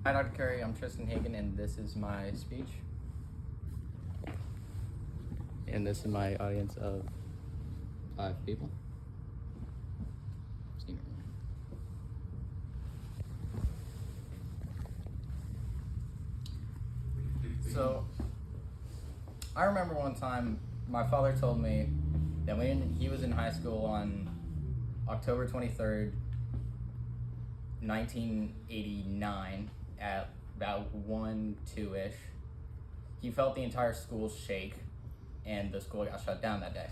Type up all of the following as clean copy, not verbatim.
Hi, Dr. Curry. I'm Tristan Hagen, and this is my speech. And this is my audience of 5 people. So, I remember one time my father told me that when he was in high school on October 23rd, 1989, at about 1-2-ish, he felt the entire school shake and the school got shut down that day.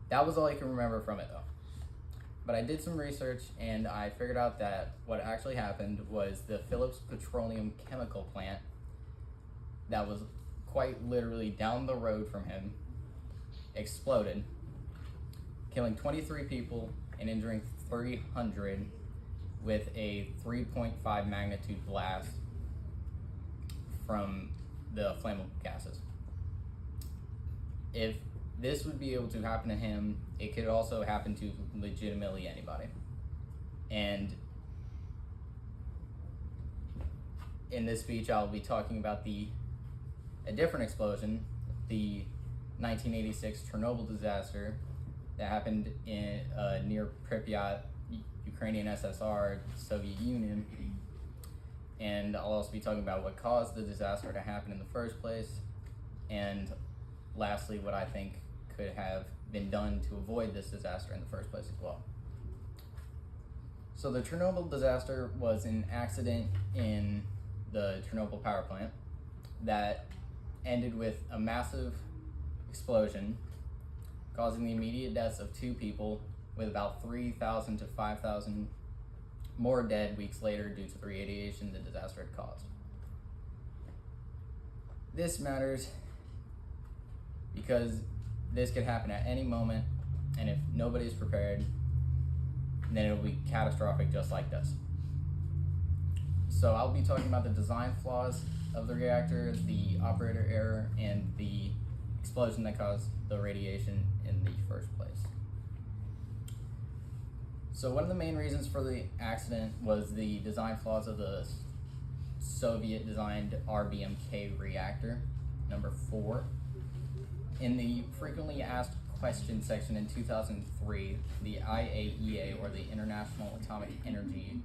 That was all I can remember from it though. But I did some research and I figured out that what actually happened was the Phillips Petroleum Chemical Plant that was quite literally down the road from him exploded, killing 23 people and injuring 300 with a 3.5 magnitude blast from the flammable gases. If this would be able to happen to him, it could also happen to legitimately anybody. And in this speech, I'll be talking about a different explosion, the 1986 Chernobyl disaster that happened in near Pripyat, Ukrainian SSR, Soviet Union. And I'll also be talking about what caused the disaster to happen in the first place, and lastly, what I think could have been done to avoid this disaster in the first place as well. So the Chernobyl disaster was an accident in the Chernobyl power plant that ended with a massive explosion, causing the immediate deaths of 2 people, with about 3,000 to 5,000 more dead weeks later due to the radiation the disaster had caused. This matters because this could happen at any moment, and if nobody's prepared, then it'll be catastrophic just like this. So I'll be talking about the design flaws of the reactor, the operator error, and the explosion that caused the radiation in the first place. So one of the main reasons for the accident was the design flaws of the Soviet-designed RBMK reactor, number 4. In the frequently asked questions section in 2003, the IAEA, or the International Atomic Energy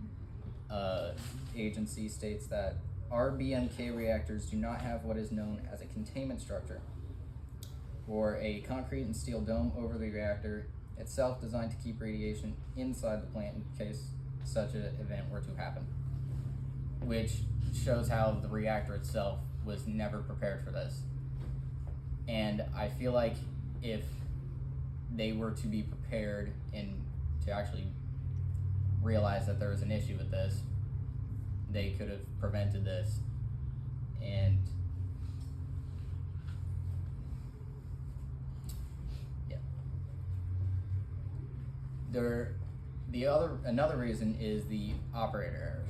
Agency, states that RBMK reactors do not have what is known as a containment structure, or a concrete and steel dome over the reactor itself designed to keep radiation inside the plant in case such an event were to happen, which shows how the reactor itself was never prepared for this. And I feel like if they were to be prepared and to actually realize that there was an issue with this, they could have prevented this. And another reason is the operator error.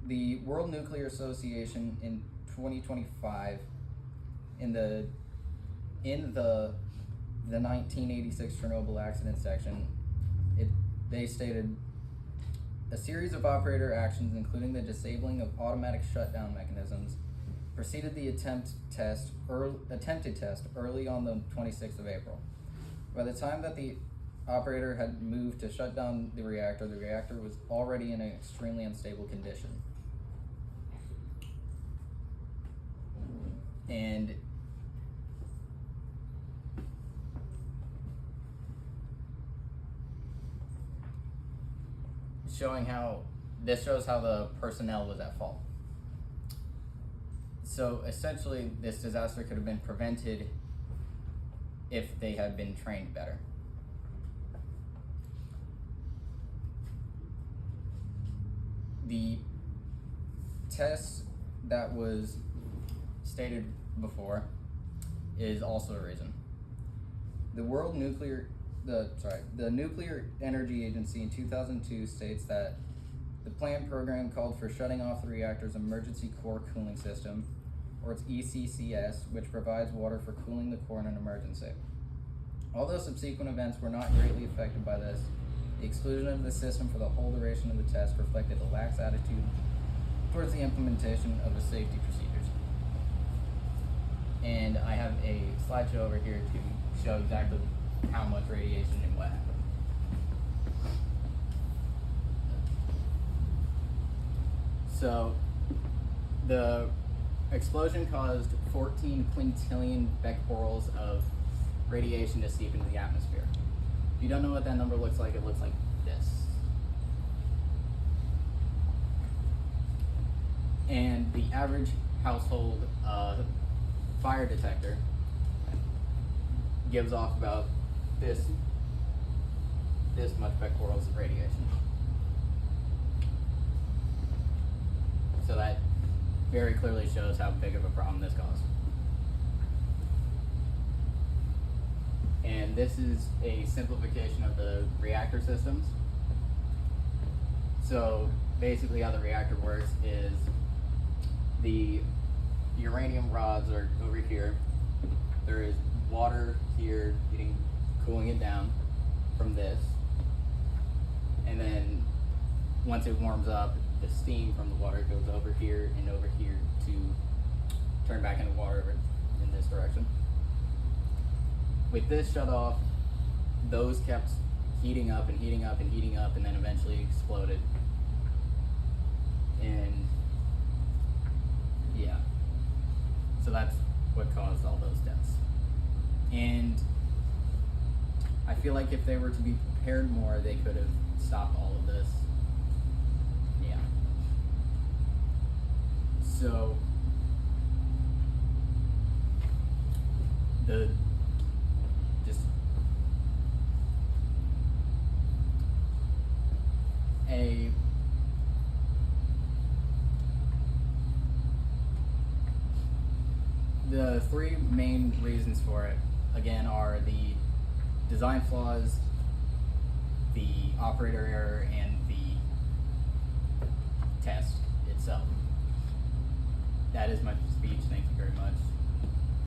The World Nuclear Association in 2025, in the 1986 Chernobyl accident section, they stated a series of operator actions, including the disabling of automatic shutdown mechanisms, preceded the attempted test early on the 26th of April. By the time that the operator had moved to shut down the reactor was already in an extremely unstable condition. And this shows how the personnel was at fault. So essentially, this disaster could have been prevented if they had been trained better. The test that was stated before is also a reason. The Nuclear Energy Agency in 2002 states that the plant program called for shutting off the reactor's emergency core cooling system, or its ECCS, which provides water for cooling the core in an emergency. Although subsequent events were not greatly affected by this, The exclusion of the system for the whole duration of the test reflected a lax attitude towards the implementation of the safety procedures. And I have a slideshow over here to show exactly how much radiation and what happened. So, the explosion caused 14 quintillion becquerels of radiation to seep into the atmosphere. If you don't know what that number looks like, it looks like this. And the average household fire detector gives off about this much becquerels of radiation. So that very clearly shows how big of a problem this caused. And this is a simplification of the reactor systems. So basically how the reactor works is the uranium rods are over here. There is water here cooling it down from this. And then once it warms up, the steam from the water goes over here and over here to turn back into water in this direction. With this shut off, those kept heating up and heating up and heating up and then eventually exploded. And yeah, so that's what caused all those deaths. And I feel like if they were to be prepared more, they could have stopped all of this. Yeah. So the three main reasons for it, again, are the design flaws, the operator error, and the test itself. That is my speech. Thank you very much.